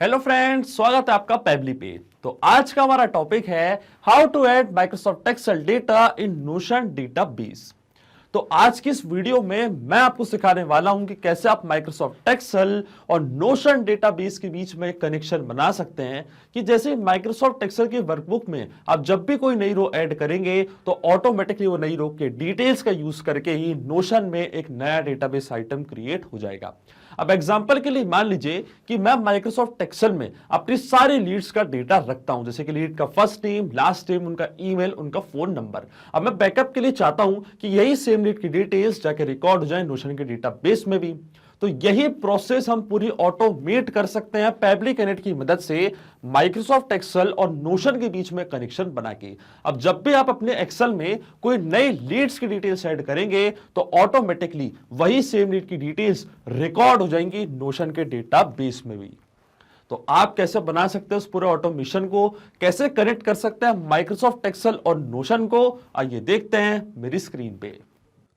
Hello friends, स्वागत है आपका पेबली पे। तो आज का हमारा टॉपिक है how to add Microsoft Excel data in Notion database. तो आज की इस वीडियो में मैं आपको सिखाने वाला हूं कि कैसे आप माइक्रोसॉफ्ट एक्सेल और नोशन डेटाबेस के बीच में कनेक्शन बना सकते हैं। कि जैसे माइक्रोसॉफ्ट एक्सेल की वर्कबुक में आप जब भी कोई नई रो ऐड करेंगे तो ऑटोमेटिकली वो नई रो के डिटेल्स का यूज करके ही नोशन में एक नया डेटाबेस आइटम क्रिएट हो जाएगा। अब एग्जांपल के लिए मान लीजिए कि मैं माइक्रोसॉफ्ट एक्सेल में अपनी सारी लीड्स का डेटा रखता हूं, जैसे कि लीड का फर्स्ट नेम, लास्ट नेम, उनका ईमेल, उनका फोन नंबर। अब मैं बैकअप के लिए चाहता हूं कि यही सेम लीड की डिटेल्स जाके रिकॉर्ड हो जाए नोशन के डेटाबेस में भी। तो यही प्रोसेस हम पूरी ऑटोमेट कर सकते हैं पेबली कनेक्ट की मदद से माइक्रोसॉफ्ट एक्सेल और नोशन के बीच में कनेक्शन बना के। अब जब भी आप अपने एक्सेल में कोई नई लीड्स की डिटेल्स ऐड करेंगे तो ऑटोमेटिकली वही सेम लीड की डिटेल्स रिकॉर्ड हो जाएंगी नोशन के डेटाबेस में भी। तो आप कैसे बना सकते हैं उस पूरे ऑटोमेशन को, कैसे कनेक्ट कर सकते हैं माइक्रोसॉफ्ट एक्सेल और नोशन को, आइए देखते हैं मेरी स्क्रीन पे।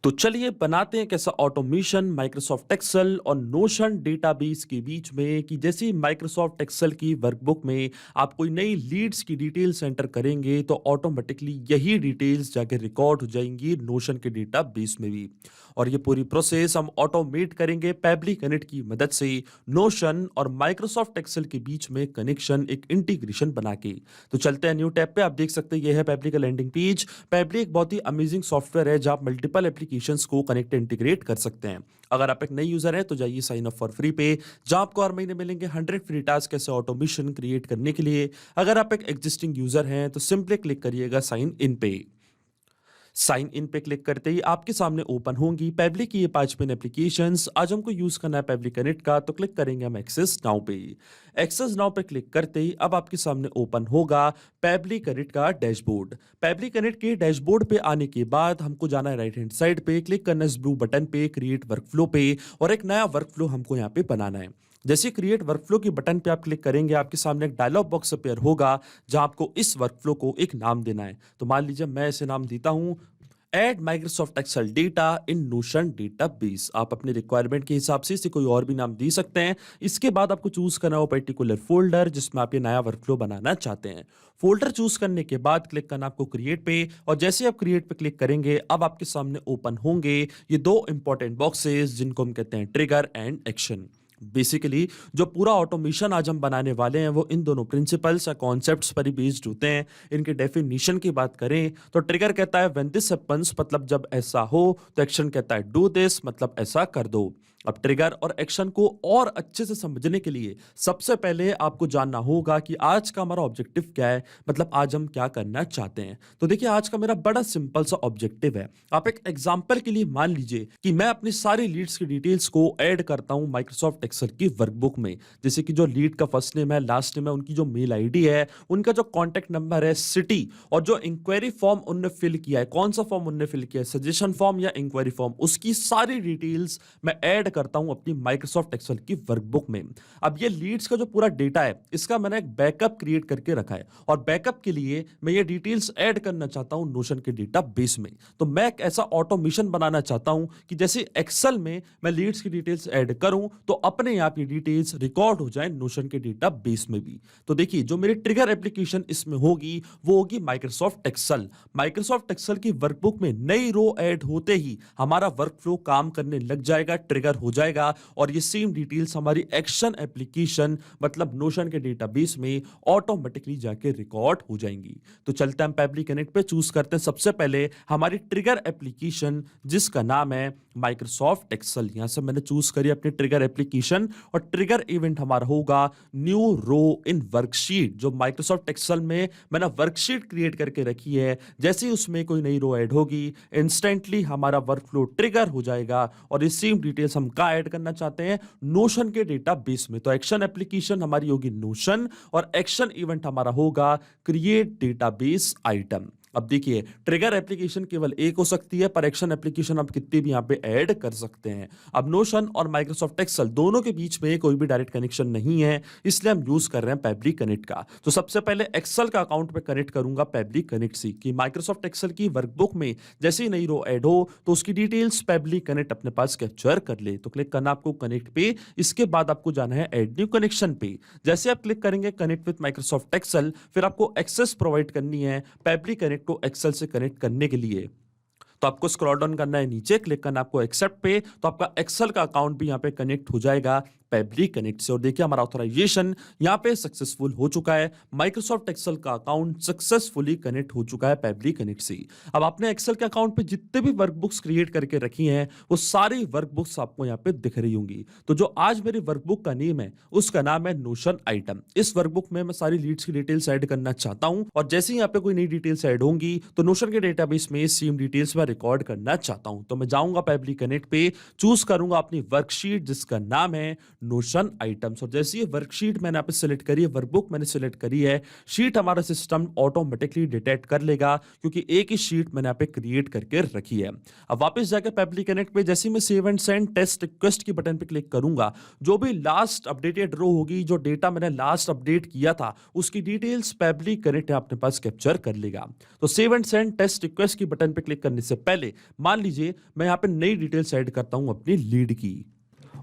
तो चलिए बनाते हैं कैसा ऑटोमेशन माइक्रोसॉफ्ट एक्सेल और नोशन डेटाबेस के बीच में। कि जैसे माइक्रोसॉफ्ट एक्सेल की वर्कबुक में आप कोई नई लीड्स की डिटेल्स एंटर करेंगे तो ऑटोमेटिकली यही डिटेल्स जाके रिकॉर्ड हो जाएंगी नोशन के डेटाबेस में भी। और ये पूरी प्रोसेस हम ऑटोमेट करेंगे पेबली कनेक्ट की मदद से नोशन और माइक्रोसॉफ्ट एक्सेल के बीच में कनेक्शन, एक इंटीग्रेशन बना के। तो चलते हैं न्यू टैब पे। आप देख सकते हैं ये है पेबली का लैंडिंग पेज। पेबली एक बहुत ही अमेजिंग सॉफ्टवेयर है जहां आप मल्टीपल एप्लीकेशंस को कनेक्ट इंटीग्रेट कर सकते हैं। अगर आप एक नई यूजर हैं तो जाइए साइन अप फॉर फ्री पे, जहां आपको हर महीने मिलेंगे 100 फ्री टास्क ऐसे ऑटोमेशन क्रिएट करने के लिए। अगर आप एक एग्जिस्टिंग यूजर हैं तो सिंपली क्लिक करिएगा साइन इन पे। साइन इन पे क्लिक करते ही आपके सामने ओपन होंगी पेबली की ये 5 मेन एप्लीकेशंस। आज हमको यूज करना है पेबली कनेक्ट का, तो क्लिक करेंगे हम एक्सेस नाउ पे। एक्सेस नाउ पे क्लिक करते ही अब आपके सामने ओपन होगा पेबली कनेक्ट का डैशबोर्ड। पेबली कनेक्ट के डैशबोर्ड पे आने के बाद हमको जाना है राइट हैंड साइड पे, क्लिक करना है इस ब्लू बटन पे क्रिएट वर्कफ्लो पे, और एक नया वर्कफ्लो हमको यहाँ पे बनाना है। जैसे क्रिएट वर्कफ्लो के बटन पे आप क्लिक करेंगे आपके सामने एक डायलॉग बॉक्स अपीयर होगा जहां आपको इस वर्कफ्लो को एक नाम देना है। तो मान लीजिए मैं इसे नाम देता हूं add Microsoft Excel data in Notion database. आप अपने रिक्वायरमेंट के हिसाब से इसे कोई और भी नाम दे सकते हैं। इसके बाद आपको चूज करना हो पर्टिकुलर फोल्डर जिसमें आप ये नया वर्कफ्लो बनाना चाहते हैं। फोल्डर चूज करने के बाद क्लिक करना आपको क्रिएट पे, और जैसे आप क्रिएट पे क्लिक करेंगे अब आपके सामने ओपन होंगे ये दो इंपॉर्टेंट बॉक्सेस जिनको हम कहते हैं ट्रिगर एंड एक्शन। बेसिकली जो पूरा ऑटोमेशन आज हम बनाने वाले हैं वो इन दोनों प्रिंसिपल्स या कॉन्सेप्ट्स पर ही बेस्ड होते हैं। इनके डेफिनेशन की बात करें तो ट्रिगर कहता है व्हेन दिस हैपेंस, मतलब जब ऐसा हो। तो एक्शन कहता है डू दिस, मतलब ऐसा कर दो। अब ट्रिगर और एक्शन को और अच्छे से समझने के लिए सबसे पहले आपको जानना होगा कि आज का हमारा ऑब्जेक्टिव क्या है, मतलब आज हम क्या करना चाहते हैं। तो देखिए आज का मेरा बड़ा सिंपल सा ऑब्जेक्टिव है। आप एक एग्जांपल के लिए मान लीजिए कि मैं अपनी सारी लीड्स की डिटेल्स को ऐड करता हूं माइक्रोसॉफ्ट एक्सेल की वर्कबुक में। जैसे कि जो लीड का फर्स्ट नेम है, लास्ट नेम है, उनकी जो मेल आईडी है, उनका जो कॉन्टैक्ट नंबर है, सिटी, और जो इंक्वायरी फॉर्म उनने फिल किया है, कौन सा फॉर्म उनने फिल किया है, सजेशन फॉर्म या इंक्वायरी फॉर्म, उसकी सारी डिटेल्स मैं ऐड करता हूं अपनी माइक्रोसॉफ्ट एक्सेल की वर्कबुक में। अब ये लीड्स का जो पूरा डेटा है इसका मैंने एक बैकअप क्रिएट करके रखा है, और बैकअप के लिए मैं ये डिटेल्स ऐड करना चाहता हूं नोशन के डेटाबेस में। तो मैं एक ऐसा ऑटोमेशन बनाना चाहता हूं कि जैसे एक्सेल में मैं लीड्स की डिटेल्स ऐड करूं तो अपने आप ये डिटेल्स रिकॉर्ड हो जाए नोशन के डेटाबेस में भी। तो देखिए जो मेरी ट्रिगर एप्लीकेशन इसमें होगी वो होगी माइक्रोसॉफ्ट एक्सेल। माइक्रोसॉफ्ट एक्सेल की वर्कबुक में नई रो ऐड होते ही हमारा वर्कफ्लो काम करने लग जाएगा, ट्रिगर हो जाएगा, और ये सेम डिटेल्स हमारी एक्शन एप्लीकेशन मतलब नोशन के डेटाबेस में ऑटोमेटिकली जाके रिकॉर्ड हो जाएंगी। तो चलते हैं हम पेबली कनेक्ट पे, चूज करते हैं सबसे पहले हमारी ट्रिगर एप्लीकेशन जिसका नाम है माइक्रोसॉफ्ट एक्सेल। यहां से मैंने चूज करी अपनी ट्रिगर एप्लीकेशन, और ट्रिगर इवेंट हमारा होगा न्यू रो इन वर्कशीट। जो माइक्रोसॉफ्ट एक्सेल में मैंने वर्कशीट क्रिएट करके रखी है, जैसे ही उसमें कोई नई रो ऐड होगी इंस्टेंटली हमारा वर्कफ्लो ट्रिगर हो जाएगा, और ये सेम डिटेल्स हम कहां ऐड करना चाहते हैं, नोशन के डेटाबेस में। तो एक्शन एप्लीकेशन हमारी होगी नोशन, और एक्शन इवेंट हमारा होगा क्रिएट डेटाबेस आइटम। अब देखिए, ट्रिगर एप्लीकेशन केवल एक हो सकती है, पर एक्शन एप्लीकेशन आप कितनी भी यहाँ पे ऐड कर सकते हैं। अब नोशन और माइक्रोसॉफ्ट एक्सेल दोनों के बीच में कोई भी डायरेक्ट कनेक्शन नहीं है, इसलिए हम यूज कर रहे हैं पेबली कनेक्ट का। तो सबसे पहले एक्सेल का अकाउंट पे कनेक्ट करूंगा पेबली कनेक्ट से कि माइक्रोसॉफ्ट एक्सेल की वर्कबुक में जैसे ही नई रो ऐड हो तो उसकी डिटेल्स पेबली कनेक्ट अपने पास कैप्चर कर ले। तो क्लिक करना आपको कनेक्ट पे, इसके बाद आपको जाना है ऐड न्यू कनेक्शन पे। जैसे आप क्लिक करेंगे कनेक्ट विद माइक्रोसॉफ्ट एक्सेल, फिर आपको एक्सेस प्रोवाइड करनी है पेबली कनेक्ट को एक्सेल से कनेक्ट करने के लिए। तो आपको स्क्रॉल डाउन करना है नीचे, क्लिक करना है आपको एक्सेप्ट पे, तो आपका एक्सेल का अकाउंट भी यहाँ पे कनेक्ट हो जाएगा पेबली कनेक्ट से। और देखिए हमारा ऑथराइजेशन यहाँ पे सक्सेसफुल हो चुका है, माइक्रोसॉफ्ट एक्सेल का अकाउंट सक्सेसफुली कनेक्ट हो चुका है पेबली कनेक्ट से। अब आपने एक्सेल के अकाउंट पे जितने भी वर्कबुक्स क्रिएट करके रखी हैं वो सारी वर्कबुक्स आपको यहाँ पे दिख रही होंगी। तो जो आज मेरी वर्कबुक का नेम है उसका नाम है नोशन आइटम। इस वर्कबुक में मैं सारी लीड्स की डिटेल्स ऐड करना चाहता हूं, और जैसे ही यहाँ पे कोई नई डिटेल्स ऐड होंगी तो नोशन के डेटाबेस में सेम डिटेल्स मैं रिकॉर्ड करना चाहता हूं। तो मैं जाऊंगा पेबली कनेक्ट पे, चूज करूंगा अपनी वर्कशीट जिसका नाम है नोशन आइटम्स, और जैसे ये वर्कशीट मैंने यहाँ पे सिलेक्ट करी है, वर्कबुक मैंने सिलेक्ट करी है, शीट हमारा सिस्टम ऑटोमेटिकली डिटेक्ट कर लेगा क्योंकि एक ही शीट मैंने यहाँ पे क्रिएट करके रखी है। अब वापस जाकर पेबली कनेक्ट पे जैसे मैं save and send test request की बटन पे क्लिक करूंगा, जो भी लास्ट अपडेटेड रो होगी, जो डेटा मैंने लास्ट अपडेट किया था उसकी डिटेल्स पेबली कनेक्ट अपने पास कैप्चर कर लेगा। तो save and send test request की बटन पे क्लिक करने से पहले मान लीजिए मैं यहाँ पे नई डिटेल्स ऐड करता हूं अपनी लीड की,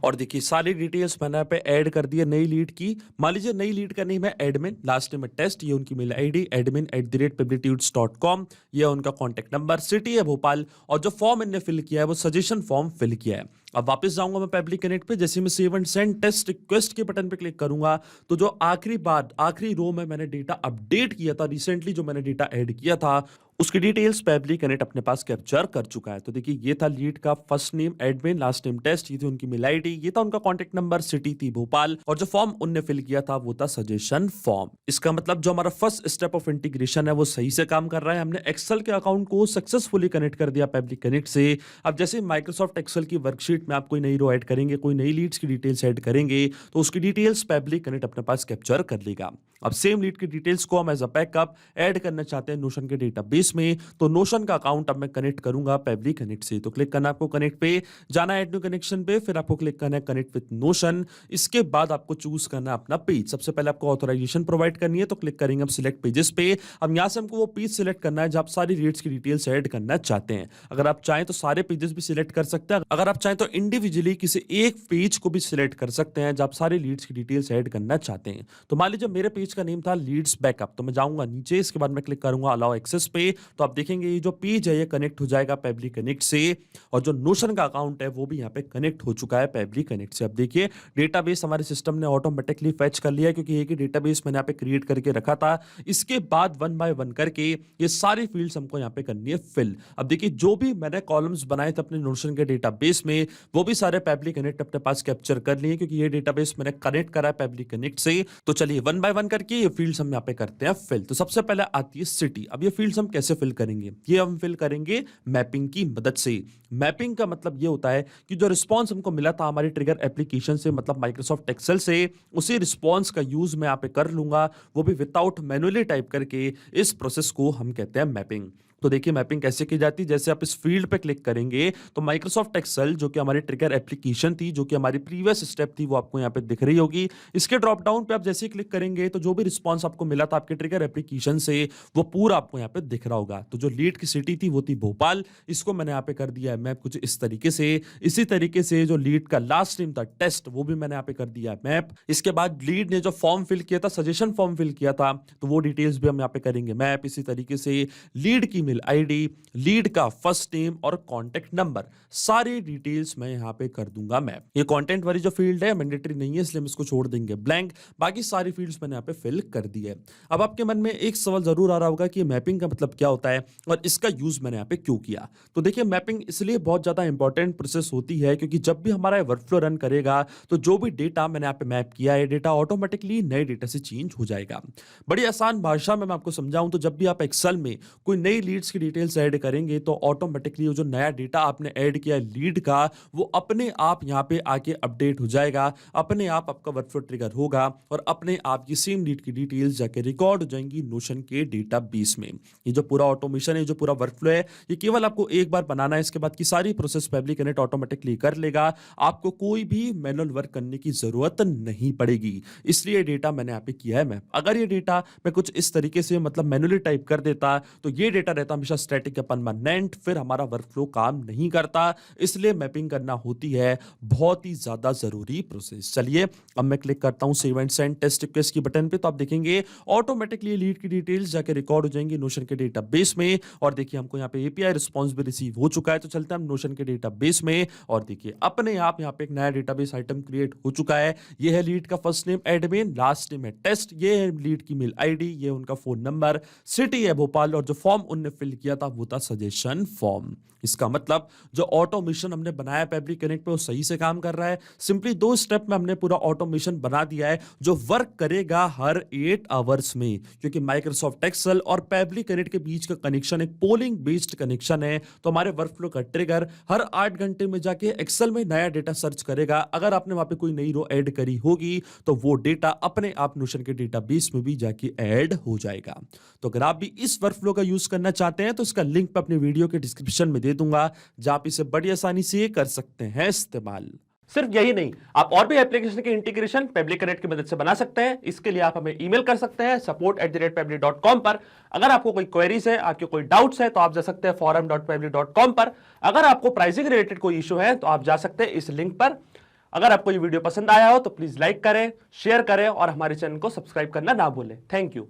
और देखिए सारी डिटेल्स मैंने यहाँ पे ऐड कर दी है नई लीड की। मान लीजिए नई लीड का नेम है एडमिन, लास्ट नेम है टेस्ट, ये उनकी मेल आईडी admin@peblityudes.com, ये उनका कॉन्टैक्ट नंबर, सिटी है भोपाल, और जो फॉर्म इन्होंने फिल किया है वो सजेशन फॉर्म फिल किया है। अब वापस जाऊंगा मैं पेबली कनेक्ट पे, जैसे मैं save and send test request के बटन पे क्लिक करूंगा तो जो आखिरी रो में मैंने डेटा अपडेट किया था, रिसेंटली जो मैंने डेटा ऐड किया था उसकी डिटेल्स पेबली कनेक्ट अपने पास कैप्चर कर चुका है। तो देखिए ये था लीड का first name admin, last name test, ये थी उनकी मेल आईडी, ये था उनका कॉन्टैक्ट नंबर, सिटी थी भोपाल, और जो फॉर्म उनने फिल किया था वो था सजेशन फॉर्म। इसका मतलब जो हमारा फर्स्ट स्टेप ऑफ इंटीग्रेशन है वो सही से काम कर रहा है। हमने एक्सेल के अकाउंट को सक्सेसफुली कनेक्ट कर दिया पेबली कनेक्ट से। अब जैसे माइक्रोसॉफ्ट एक्सेल की वर्कशीट में आप कोई नई रो ऐड करेंगे, कोई नई लीड्स की डिटेल्स ऐड करेंगे तो उसकी डिटेल्स पेबली कनेक्ट अपने पास कैप्चर कर लेगा। अब सेम लीड की डिटेल्स को हम एज अ बैकअप ऐड करना चाहते हैं नोशन के डेटाबेस में, तो नोशन का अकाउंट अब मैं कनेक्ट करूंगा पेबली कनेक्ट से। तो क्लिक करना आपको कनेक्ट पे, जाना है ऐड न्यू कनेक्शन पे, फिर आपको क्लिक करना है कनेक्ट विद नोशन। इसके बाद आपको चूज करना है अपना पेज। सबसे पहले आपको ऑथराइजेशन प्रोवाइड करनी है, तो क्लिक करेंगे हम सिलेक्ट पेजेस पे। अब यहां से हमको वो पेज सिलेक्ट करना है जहां आप सारी लीड्स की डिटेल्स ऐड करना चाहते हैं। अगर आप चाहें तो सारे पेजेस भी सिलेक्ट कर सकते हैं, अगर आप चाहें तो इंडिविजुअली किसी एक पेज को भी सिलेक्ट कर सकते हैं जहां आप सारी लीड्स की डिटेल्स ऐड करना चाहते हैं। तो मान लीजिए मेरे पेज का नेम था लीड्स बैकअप, तो मैं जाऊंगा नीचे, इसके बाद मैं क्लिक करूंगा अलाउ एक्सेस पे, तो आप देखेंगे ये जो पेज है ये कनेक्ट हो जाएगा पेबली कनेक्ट से, और जो नोशन का अकाउंट है वो भी यहाँ पे कनेक्ट हो चुका है पेबली कनेक्ट से। अब देखिए डेटाबेस हमारे सिस्टम ने ऑटोमेटिकली फेच कर लिया है क्योंकि एक ही डेटाबेस मैंने यहाँ पे क्रिएट करके रखा था। इसके बाद वन बाय वन करके ये सारी फील्ड्स हमको यहाँ पे करनी है फिल। अब देखिए जो भी मैंने कॉलम्स बनाए थे अपने नोशन के डेटाबेस में वो भी सारे पेबली कनेक्ट अपने पास कैप्चर कर लिए क्योंकि ये डेटाबेस मैंने कनेक्ट करा है पेबली कनेक्ट से। तो चलिए वन बाय वन करके ये फील्ड्स हम यहाँ पे करते हैं फिल। तो सबसे पहले आती है सिटी। अब ये फील्ड्स हम कैसे फिल करेंगे, ये हम फिल करेंगे मैपिंग की मदद से। मैपिंग का मतलब ये होता है कि जो रिस्पांस हमको मिला था हमारी ट्रिगर एप्लीकेशन से, मतलब माइक्रोसॉफ्ट एक्सेल से, उसी रिस्पांस का यूज मैं यहाँ पे कर लूंगा, वो भी विदाउट मैनुअली टाइप करके। इस प्रोसेस को हम कहते हैं मैपिंग। तो देखिए मैपिंग कैसे की जाती है, जैसे आप इस फील्ड पे क्लिक करेंगे तो माइक्रोसॉफ्ट एक्सेल जो कि हमारी ट्रिगर एप्लीकेशन थी, जो कि हमारी प्रीवियस स्टेप थी, वो आपको यहाँ पे दिख रही होगी। इसके ड्रॉप डाउन पे आप जैसे ही क्लिक करेंगे तो जो भी रिस्पांस आपको मिला था आपके ट्रिगर एप्लीकेशन से वो पूरा आपको यहाँ पे दिख रहा होगा। तो जो लीड की सिटी थी वो थी भोपाल, इसको मैंने यहाँ पे कर दिया है मैप कुछ इस तरीके से। इसी तरीके से जो लीड का लास्ट नेम था टेस्ट, वो भी मैंने यहाँ पे कर दिया है मैप। इसके बाद लीड ने जो फॉर्म फिल किया था, सजेशन फॉर्म फिल किया था, तो वो डिटेल्स भी हम यहाँ पे करेंगे मैप। इसी तरीके से लीड की मेल आईडी, लीड का फर्स्ट नेम और कॉन्टैक्ट नंबर, सारी डिटेल्स मैं यहां पे कर दूंगा मैप। ये कंटेंट वाली जो फील्ड है मैंडेटरी नहीं है इसलिए हम इसको छोड़ देंगे ब्लैंक, बाकी सारी फील्ड्स मैंने यहां पे फिल कर दी है। अब आपके मन में एक सवाल जरूर आ रहा होगा कि मैपिंग का मतलब क्या होता है और इसका यूज मैंने यहां पे क्यों किया। तो देखिए मैपिंग इसलिए बहुत ज्यादा इंपॉर्टेंट प्रोसेस होती है क्योंकि जब भी हमारा वर्कफ्लो रन करेगा तो जो भी डेटा मैंने यहाँ पे मैप किया है, डेटा ऑटोमेटिकली नए डेटा से चेंज हो जाएगा। बड़ी आसान भाषा में मैं आपको समझाऊं तो जब भी आप एक्सेल में कोई नई लीड्स की डिटेल्स ऐड करेंगे तो ऑटोमेटिकली जो नया डेटा आपने ऐड किया लीड का वो अपने आप यहाँ पे आके अपडेट हो जाएगा, अपने आप आपका वर्कफ्लो ट्रिगर होगा और अपने आप ये सेम लीड की डिटेल्स जाके रिकॉर्ड हो जाएंगी नोशन के डेटाबेस में। ये जो पूरा ऑटोमेशन है, जो पूरा वर्कफ्लो है, ये केवल आपको एक बार बनाना है, इसके बाद की सारी प्रोसेस पेबली कनेक्ट ऑटोमेटिकली कर लेगा, आपको कोई भी मैनुअल वर्क करने की जरूरत नहीं पड़ेगी। इसलिए डेटा मैंने यहाँ पे किया है मैं। अगर ये डेटा मैं कुछ इस तरीके से मतलब मैनुअली टाइप कर देता तो ये डेटा रहता हमेशा स्टैटिक या परमानेंट, फिर हमारा वर्कफ्लो काम नहीं करता। इसलिए मैपिंग करना होती है बहुत ही ज्यादा जरूरी प्रोसेस। चलिए अब मैं क्लिक करता हूं save and send test request की बटन पे, तो आप देखेंगे ऑटोमेटिकली लीड की डिटेल्स जाके रिकॉर्ड हो जाएंगी नोशन के डेटाबेस में। और देखिए हमको यहाँ पे एपीआई रिस्पांस भी रिसीव हो चुका है, तो चलते हैं हम नोशन के डेटाबेस में और देखिए अपने आप यहाँ पे एक नया डेटाबेस आइटम क्रिएट हो चुका है। ये है लीड का first name admin, last name है टेस्ट, ये है लीड की मेल आईडी, ये उनका फोन नंबर, सिटी है भोपाल और जो फॉर्म उनने फिल किया था वो था सजेशन फॉर्म। इसका मतलब जो ऑटोमेशन हमने बनाया पेबली कनेक्ट पे वो सही से काम कर रहा है। सिंपली 2 स्टेप में हमने पूरा ऑटोमेशन बना दिया है जो वर्क करेगा हर 8 आवर्स में, क्योंकि माइक्रोसॉफ्ट एक्सेल और पेबली कनेक्ट के बीच का कनेक्शन एक पोलिंग बेस्ड कनेक्शन है। तो हमारे वर्कफ्लो का ट्रिगर हर 8 घंटे में जाके एक्सेल में नया डेटा सर्च करेगा। अगर आपने वहां पे कोई नई रो ऐड करी होगी तो वो डेटा अपने आप नोशन के डेटाबेस में भी जाके ऐड हो जाएगा। तो अगर आप भी इस वर्कफ्लो का यूज करना चाहते हैं तो इसका लिंक मैं अपने वीडियो के डिस्क्रिप्शन में दे दूंगा, जहां आप इसे बड़ी आसानी से कर सकते हैं इस्तेमाल। सिर्फ यही नहीं, आप और भी एप्लीकेशन के इंटीग्रेशन पेबली कनेक्ट की मदद से बना सकते हैं। इसके लिए आप हमें ईमेल कर सकते हैं support@pebly.com पर। अगर आपको कोई क्वेरीज है, आपके कोई डाउट्स है तो आप जा सकते हैं forum.pebly.com पर। अगर आपको प्राइसिंग रिलेटेड कोई इशू है तो आप जा सकते हैं इस लिंक पर। अगर आपको ये वीडियो पसंद आया हो तो प्लीज लाइक करें, शेयर करें और हमारे चैनल को सब्सक्राइब करना ना भूलें। Thank you.